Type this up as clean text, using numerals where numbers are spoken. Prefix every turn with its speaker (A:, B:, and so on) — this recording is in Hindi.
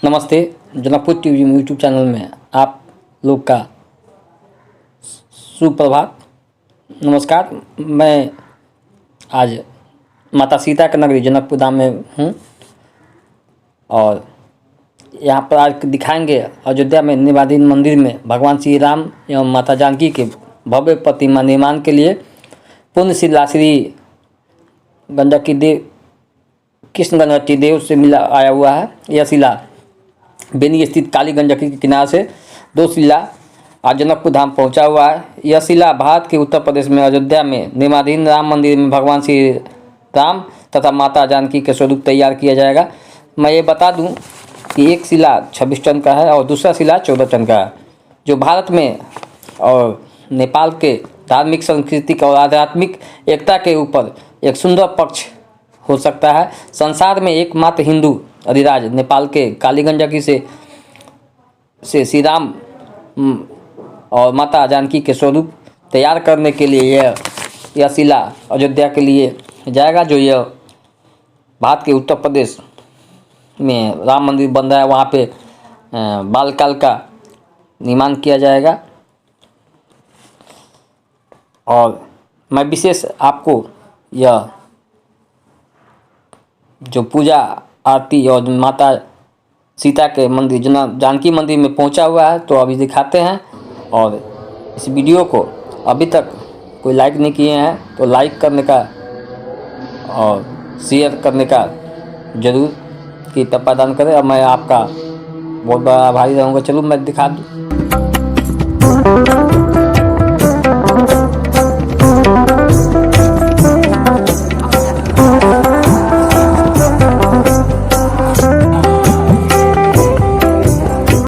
A: नमस्ते। जनकपुर टीवी यूट्यूब चैनल में आप लोग का सुप्रभात। नमस्कार। मैं आज माता सीता के नगरी जनकपुर धाम में हूँ और यहाँ पर आज दिखाएंगे अयोध्या में निवाधीन मंदिर में भगवान श्री राम एवं माता जानकी के भव्य प्रतिमा निर्माण के लिए पुण्य शिला श्री गंडकी देव कृष्ण गंडकी देव से मिला आया हुआ है। यह शिला बेनी स्थित काली गंडकी के किनारे से 2 शिला आज जनकपुर धाम पहुंचा हुआ है। यह शिला भारत के उत्तर प्रदेश में अयोध्या में निर्माधीन राम मंदिर में भगवान श्री राम तथा माता जानकी के स्वरूप तैयार किया जाएगा। मैं ये बता दूं कि एक शिला 26 टन का है और दूसरा शिला 14 टन का है, जो भारत में और नेपाल के धार्मिक, सांस्कृतिक और आध्यात्मिक एकता के ऊपर एक सुंदर पक्ष हो सकता है। संसार में एकमात्र हिंदू अधिराज नेपाल के काली गंडकी से श्री राम और माता जानकी के स्वरूप तैयार करने के लिए यह शिला अयोध्या के लिए जाएगा, जो यह भारत के उत्तर प्रदेश में राम मंदिर बन रहा है, वहाँ पे बालकाल का निर्माण किया जाएगा। और मैं विशेष आपको यह जो पूजा आरती और माता सीता के मंदिर जानकी मंदिर में पहुंचा हुआ है, तो अभी दिखाते हैं। और इस वीडियो को अभी तक कोई लाइक नहीं किए हैं तो लाइक करने का और शेयर करने का जरूर की तत्परता करें। और मैं आपका बहुत बड़ा आभारी रहूँगा। चलो मैं दिखा दूँ।